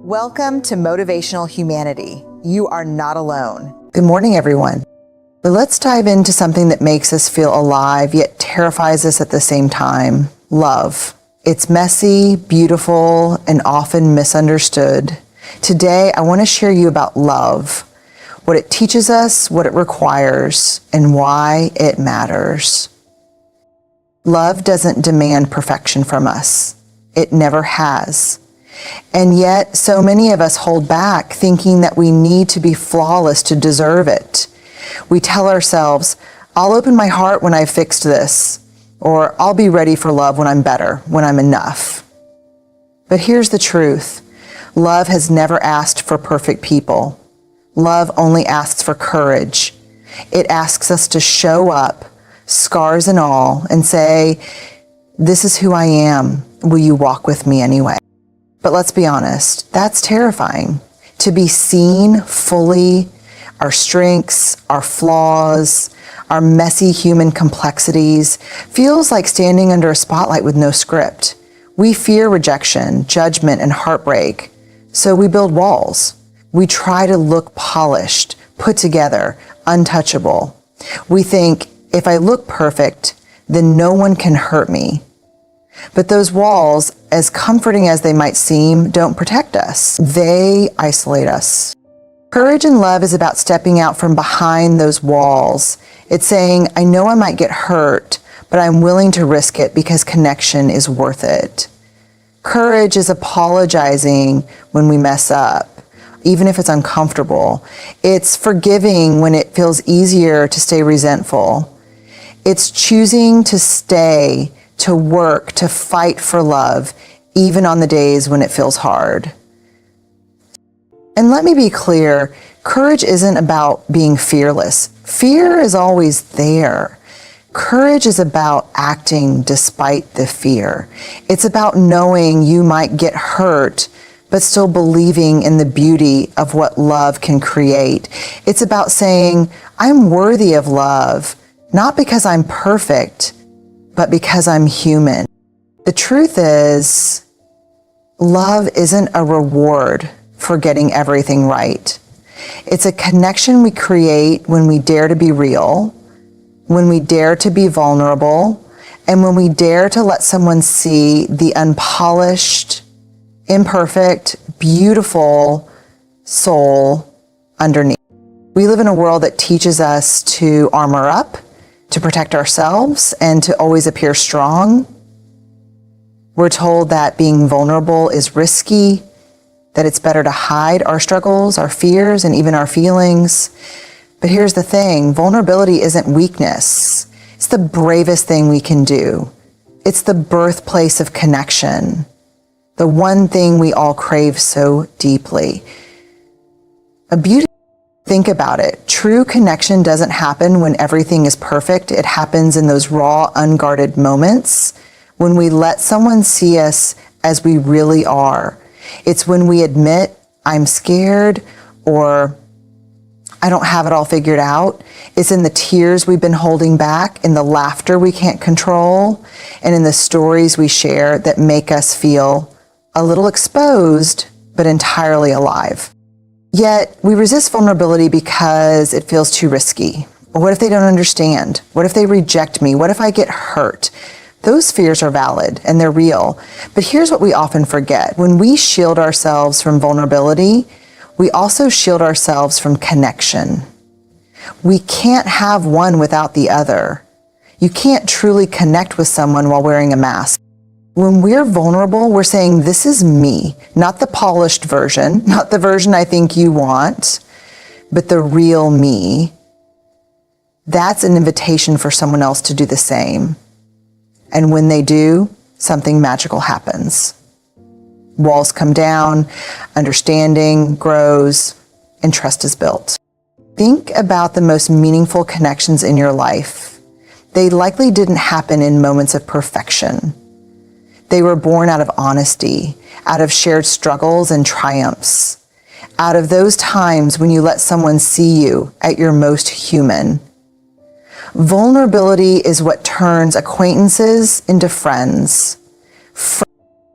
Welcome to Motivational Humanity. You are not alone. Good morning, everyone. But let's dive into something that makes us feel alive, yet terrifies us at the same time. Love. It's messy, beautiful, and often misunderstood. Today, I want to share you about love, what it teaches us, what it requires, and why it matters. Love doesn't demand perfection from us. It never has. And yet, so many of us hold back thinking that we need to be flawless to deserve it. We tell ourselves, I'll open my heart when I've fixed this, or I'll be ready for love when I'm better, when I'm enough. But here's the truth. Love has never asked for perfect people. Love only asks for courage. It asks us to show up, scars and all, and say, this is who I am. Will you walk with me anyway? But let's be honest, that's terrifying. To be seen fully, our strengths, our flaws, our messy human complexities, feels like standing under a spotlight with no script. We fear rejection, judgment, and heartbreak, so we build walls. We try to look polished, put together, untouchable. We think, if I look perfect, then no one can hurt me. But those walls, as comforting as they might seem, don't protect us. They isolate us. Courage and love is about stepping out from behind those walls. It's saying, I know I might get hurt, but I'm willing to risk it because connection is worth it. Courage is apologizing when we mess up, even if it's uncomfortable. It's forgiving when it feels easier to stay resentful. It's choosing to stay, to work, to fight for love, even on the days when it feels hard. And let me be clear, courage isn't about being fearless. Fear is always there. Courage is about acting despite the fear. It's about knowing you might get hurt, but still believing in the beauty of what love can create. It's about saying, I'm worthy of love, not because I'm perfect, but because I'm human. The truth is, love isn't a reward for getting everything right. It's a connection we create when we dare to be real, when we dare to be vulnerable, and when we dare to let someone see the unpolished, imperfect, beautiful soul underneath. We live in a world that teaches us to armor up, to protect ourselves, and to always appear strong. We're told that being vulnerable is risky, that it's better to hide our struggles, our fears, and even our feelings. But here's the thing, vulnerability isn't weakness. It's the bravest thing we can do. It's the birthplace of connection, the one thing we all crave so deeply. Think about it. True connection doesn't happen when everything is perfect. It happens in those raw, unguarded moments when we let someone see us as we really are. It's when we admit, I'm scared, or I don't have it all figured out. It's in the tears we've been holding back, in the laughter we can't control, and in the stories we share that make us feel a little exposed, but entirely alive. Yet we resist vulnerability because it feels too risky. What if they don't understand? What if they reject me? What if I get hurt? Those fears are valid and they're real. But here's what we often forget. When we shield ourselves from vulnerability, we also shield ourselves from connection. We can't have one without the other. You can't truly connect with someone while wearing a mask. When we're vulnerable, we're saying, this is me, not the polished version, not the version I think you want, but the real me. That's an invitation for someone else to do the same. And when they do, something magical happens. Walls come down, understanding grows, and trust is built. Think about the most meaningful connections in your life. They likely didn't happen in moments of perfection. They were born out of honesty, out of shared struggles and triumphs, out of those times when you let someone see you at your most human. Vulnerability is what turns acquaintances into friends,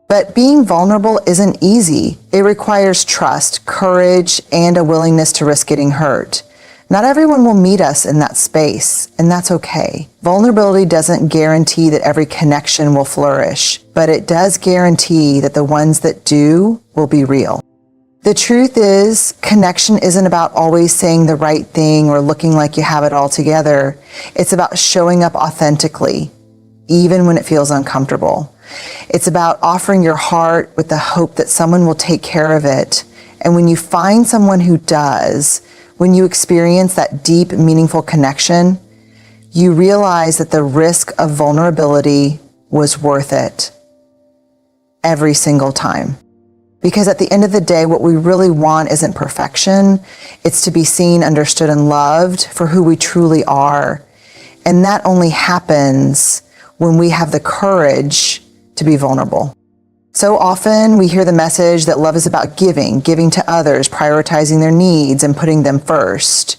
But being vulnerable isn't easy. It requires trust, courage, and a willingness to risk getting hurt. Not everyone will meet us in that space, and that's okay. Vulnerability doesn't guarantee that every connection will flourish, but it does guarantee that the ones that do will be real. The truth is, connection isn't about always saying the right thing or looking like you have it all together. It's about showing up authentically, even when it feels uncomfortable. It's about offering your heart with the hope that someone will take care of it. And when you find someone who does, when you experience that deep, meaningful connection, you realize that the risk of vulnerability was worth it every single time. Because at the end of the day, what we really want isn't perfection. It's to be seen, understood, and loved for who we truly are. And that only happens when we have the courage to be vulnerable. So often we hear the message that love is about giving to others, prioritizing their needs and putting them first.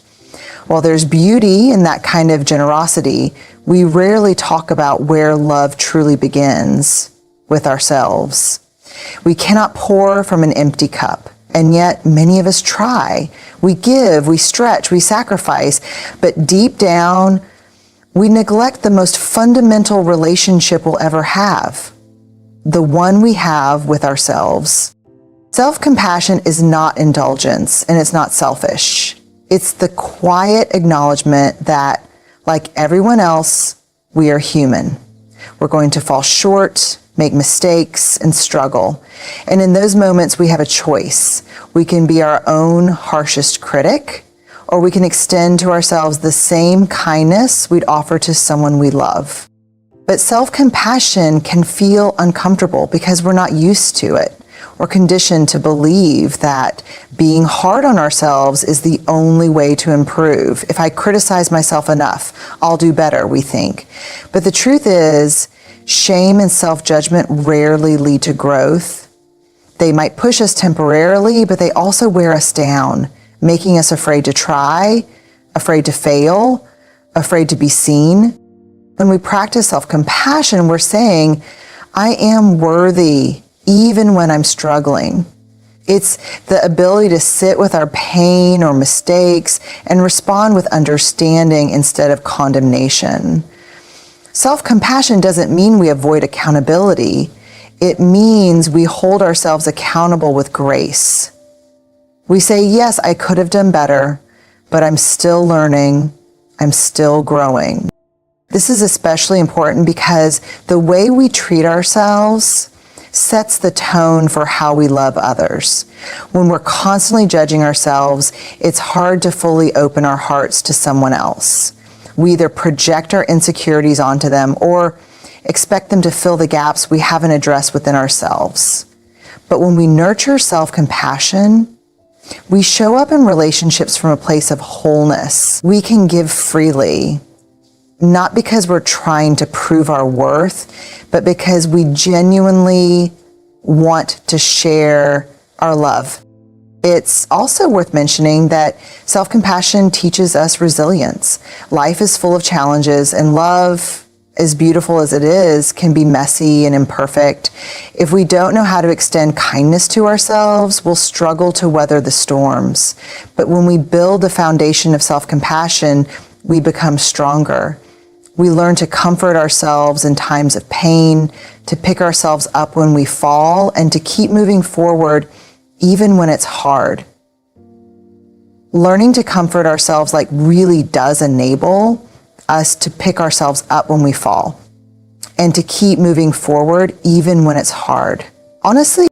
While there's beauty in that kind of generosity, we rarely talk about where love truly begins, with ourselves. We cannot pour from an empty cup, and yet many of us try. We give, we stretch, we sacrifice, but deep down, we neglect the most fundamental relationship we'll ever have, the one we have with ourselves. Self-compassion is not indulgence, and it's not selfish. It's the quiet acknowledgement that, like everyone else, we are human. We're going to fall short, make mistakes, and struggle. And in those moments, we have a choice. We can be our own harshest critic, or we can extend to ourselves the same kindness we'd offer to someone we love. But self-compassion can feel uncomfortable because we're not used to it. We're conditioned to believe that being hard on ourselves is the only way to improve. If I criticize myself enough, I'll do better, we think. But the truth is, shame and self-judgment rarely lead to growth. They might push us temporarily, but they also wear us down, making us afraid to try, afraid to fail, afraid to be seen. When we practice self-compassion, we're saying, I am worthy even when I'm struggling. It's the ability to sit with our pain or mistakes and respond with understanding instead of condemnation. Self-compassion doesn't mean we avoid accountability. It means we hold ourselves accountable with grace. We say, yes, I could have done better, but I'm still learning. I'm still growing. This is especially important because the way we treat ourselves sets the tone for how we love others. When we're constantly judging ourselves, it's hard to fully open our hearts to someone else. We either project our insecurities onto them or expect them to fill the gaps we haven't addressed within ourselves. But when we nurture self-compassion, we show up in relationships from a place of wholeness. We can give freely, not because we're trying to prove our worth, but because we genuinely want to share our love. It's also worth mentioning that self-compassion teaches us resilience. Life is full of challenges, and love, as beautiful as it is, can be messy and imperfect. If we don't know how to extend kindness to ourselves, we'll struggle to weather the storms. But when we build the foundation of self-compassion, we become stronger. We learn to comfort ourselves in times of pain, to pick ourselves up when we fall, and to keep moving forward even when it's hard. Learning to comfort ourselves really does enable us to pick ourselves up when we fall and to keep moving forward even when it's hard. Honestly,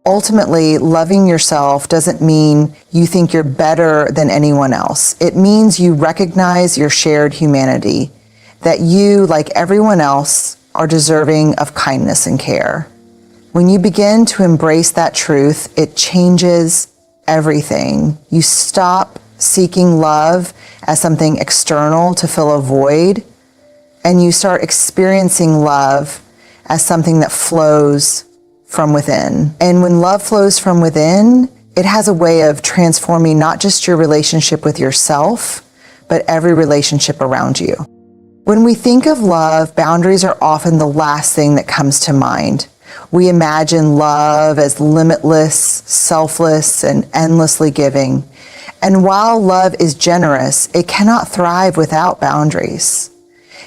ultimately, loving yourself doesn't mean you think you're better than anyone else. It means you recognize your shared humanity, that you, like everyone else, are deserving of kindness and care. When you begin to embrace that truth, it changes everything. You stop seeking love as something external to fill a void, and you start experiencing love as something that flows from within. And when love flows from within, it has a way of transforming not just your relationship with yourself, but every relationship around you. When we think of love, boundaries are often the last thing that comes to mind. We imagine love as limitless, selfless, and endlessly giving. And while love is generous, it cannot thrive without boundaries.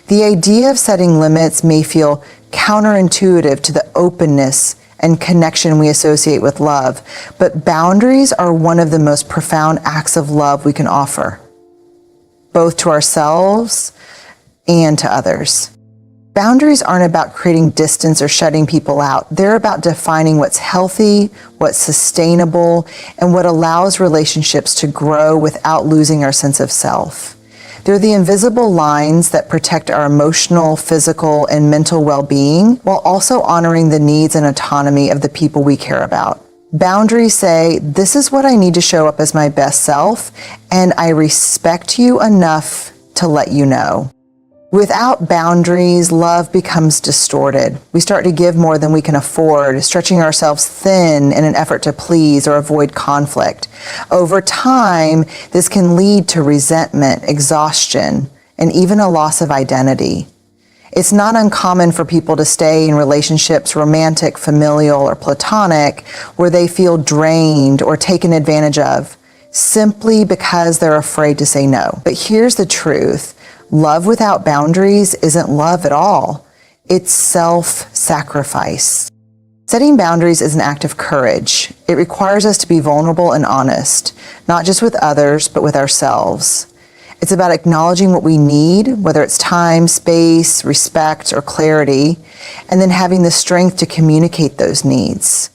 The idea of setting limits may feel counterintuitive to the openness and connection we associate with love, but boundaries are one of the most profound acts of love we can offer, both to ourselves and to others. Boundaries aren't about creating distance or shutting people out. They're about defining what's healthy, what's sustainable, and what allows relationships to grow without losing our sense of self. They're the invisible lines that protect our emotional, physical, and mental well-being while also honoring the needs and autonomy of the people we care about. Boundaries say, this is what I need to show up as my best self, and I respect you enough to let you know. Without boundaries, love becomes distorted. We start to give more than we can afford, stretching ourselves thin in an effort to please or avoid conflict. Over time, this can lead to resentment, exhaustion, and even a loss of identity. It's not uncommon for people to stay in relationships, romantic, familial, or platonic, where they feel drained or taken advantage of, simply because they're afraid to say no. But here's the truth. Love without boundaries isn't love at all. It's self-sacrifice. Setting boundaries is an act of courage. It requires us to be vulnerable and honest, not just with others, but with ourselves. It's about acknowledging what we need, whether it's time, space, respect, or clarity, and then having the strength to communicate those needs.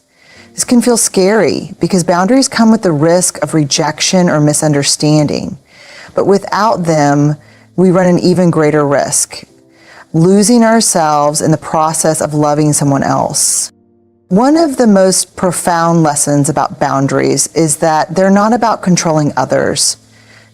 This can feel scary because boundaries come with the risk of rejection or misunderstanding. But without them, we run an even greater risk, losing ourselves in the process of loving someone else. One of the most profound lessons about boundaries is that they're not about controlling others.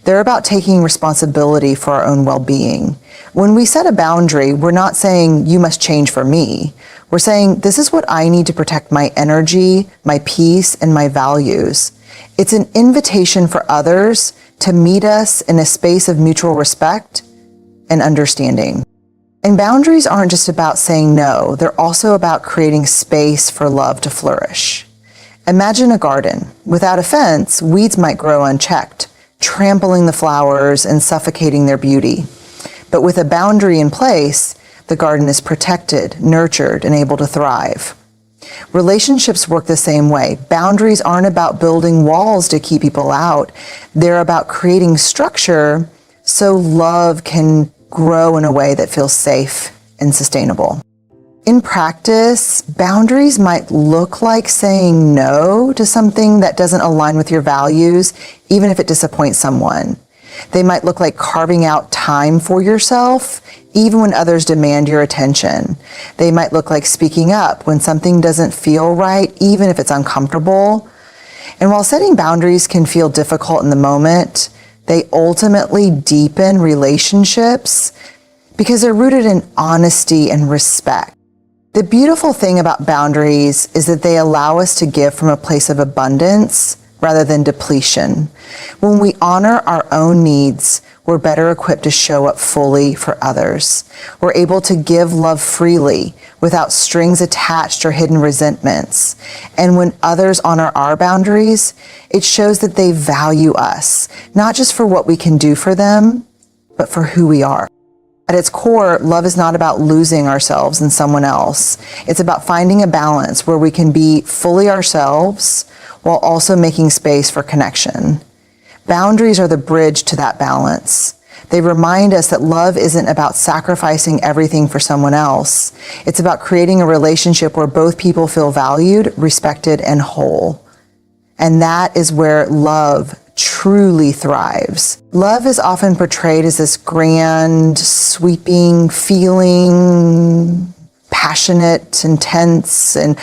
They're about taking responsibility for our own well-being. When we set a boundary, we're not saying, you must change for me. We're saying, this is what I need to protect my energy, my peace, and my values. It's an invitation for others to meet us in a space of mutual respect and understanding. And boundaries aren't just about saying no, they're also about creating space for love to flourish. Imagine a garden. Without a fence, weeds might grow unchecked, trampling the flowers and suffocating their beauty. But with a boundary in place, the garden is protected, nurtured, and able to thrive. Relationships work the same way. Boundaries aren't about building walls to keep people out. They're about creating structure so love can grow in a way that feels safe and sustainable. In practice, boundaries might look like saying no to something that doesn't align with your values, even if it disappoints someone. They might look like carving out time for yourself, even when others demand your attention. They might look like speaking up when something doesn't feel right, even if it's uncomfortable. And while setting boundaries can feel difficult in the moment, they ultimately deepen relationships because they're rooted in honesty and respect. The beautiful thing about boundaries is that they allow us to give from a place of abundance rather than depletion. When we honor our own needs, we're better equipped to show up fully for others. We're able to give love freely without strings attached or hidden resentments. And when others honor our boundaries, it shows that they value us, not just for what we can do for them, but for who we are. At its core, love is not about losing ourselves in someone else. It's about finding a balance where we can be fully ourselves while also making space for connection. Boundaries are the bridge to that balance. They remind us that love isn't about sacrificing everything for someone else. It's about creating a relationship where both people feel valued, respected, and whole. And that is where love truly thrives. Love is often portrayed as this grand, sweeping feeling, passionate, intense, and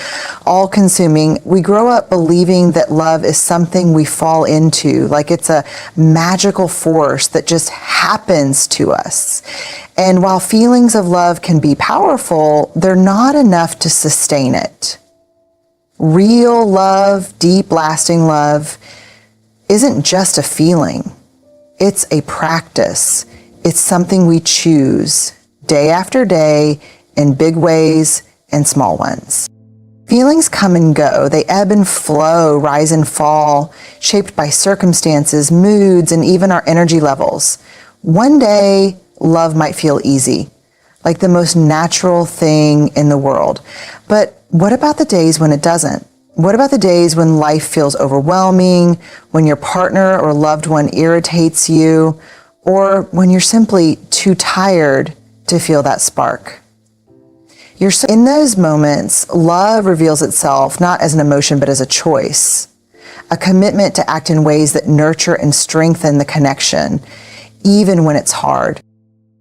all-consuming. We grow up believing that love is something we fall into, like it's a magical force that just happens to us. And while feelings of love can be powerful, they're not enough to sustain it. Real love, deep, lasting love, isn't just a feeling. It's a practice. It's something we choose day after day, in big ways and small ones. Feelings come and go. They ebb and flow, rise and fall, shaped by circumstances, moods, and even our energy levels. One day, love might feel easy, like the most natural thing in the world. But what about the days when it doesn't? What about the days when life feels overwhelming, when your partner or loved one irritates you, or when you're simply too tired to feel that spark? In those moments, love reveals itself not as an emotion, but as a choice, a commitment to act in ways that nurture and strengthen the connection, even when it's hard.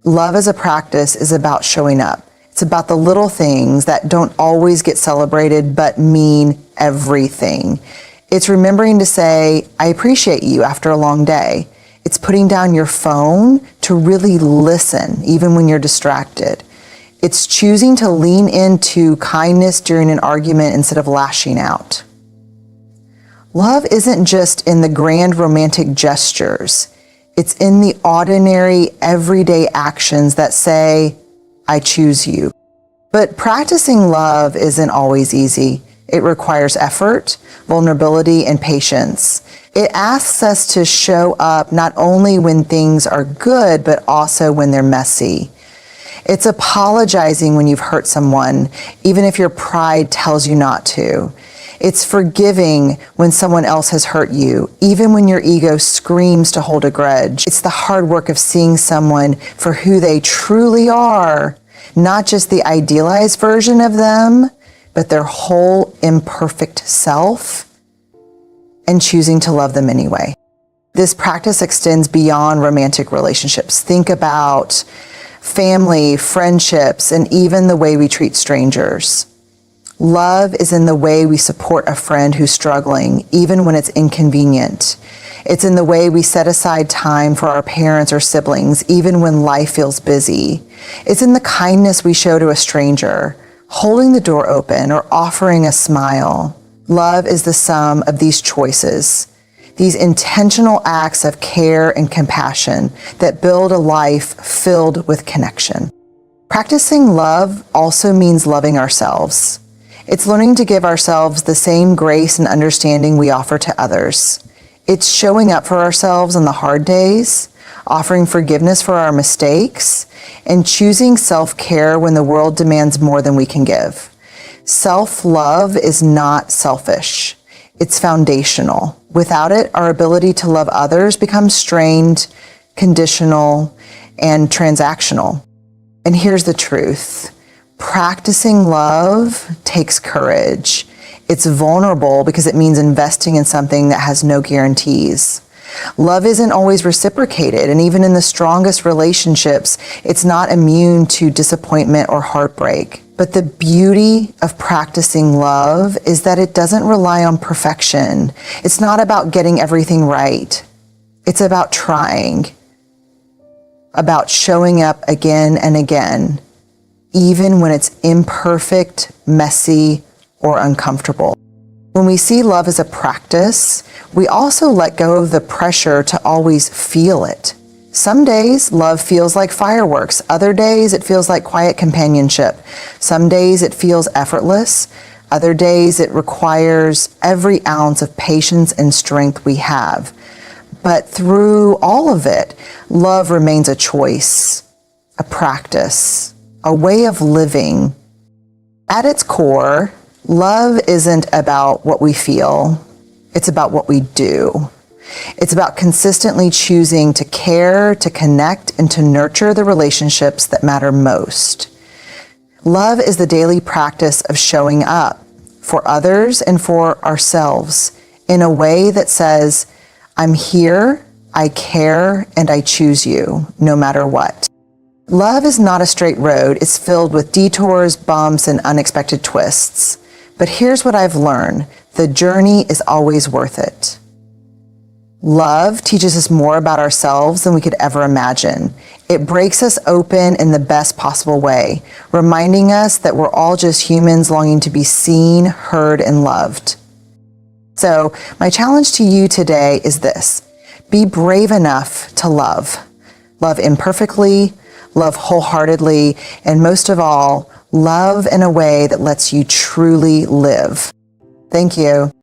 Love as a practice is about showing up. It's about the little things that don't always get celebrated, but mean everything. It's remembering to say, I appreciate you after a long day. It's putting down your phone to really listen, even when you're distracted. It's choosing to lean into kindness during an argument instead of lashing out. Love isn't just in the grand romantic gestures. It's in the ordinary, everyday actions that say, I choose you. But practicing love isn't always easy. It requires effort, vulnerability, and patience. It asks us to show up not only when things are good, but also when they're messy. It's apologizing when you've hurt someone, even if your pride tells you not to. It's forgiving when someone else has hurt you, even when your ego screams to hold a grudge. It's the hard work of seeing someone for who they truly are, not just the idealized version of them, but their whole imperfect self, and choosing to love them anyway. This practice extends beyond romantic relationships. Think about family, friendships, and even the way we treat strangers. Love is in the way we support a friend who's struggling, even when it's inconvenient. It's in the way we set aside time for our parents or siblings, even when life feels busy. It's in the kindness we show to a stranger, holding the door open or offering a smile. Love is the sum of these choices, these intentional acts of care and compassion that build a life filled with connection. Practicing love also means loving ourselves. It's learning to give ourselves the same grace and understanding we offer to others. It's showing up for ourselves on the hard days, offering forgiveness for our mistakes, and choosing self-care when the world demands more than we can give. Self-love is not selfish. It's foundational. Without it, our ability to love others becomes strained, conditional, and transactional. And here's the truth. Practicing love takes courage. It's vulnerable because it means investing in something that has no guarantees. Love isn't always reciprocated, and even in the strongest relationships, it's not immune to disappointment or heartbreak. But the beauty of practicing love is that it doesn't rely on perfection. It's not about getting everything right. It's about trying, about showing up again and again, even when it's imperfect, messy, or uncomfortable. When we see love as a practice, we also let go of the pressure to always feel it. Some days, love feels like fireworks. Other days, it feels like quiet companionship. Some days, it feels effortless. Other days, it requires every ounce of patience and strength we have. But through all of it, love remains a choice, a practice, a way of living. At its core, love isn't about what we feel. It's about what we do. It's about consistently choosing to care, to connect, and to nurture the relationships that matter most. Love is the daily practice of showing up for others and for ourselves in a way that says, I'm here, I care, and I choose you, no matter what. Love is not a straight road. It's filled with detours, bumps, and unexpected twists. But here's what I've learned. The journey is always worth it. Love teaches us more about ourselves than we could ever imagine. It breaks us open in the best possible way, reminding us that we're all just humans longing to be seen, heard, and loved. So my challenge to you today is this. Be brave enough to love. Love imperfectly, love wholeheartedly, and most of all, Love in a way that lets you truly live. Thank you.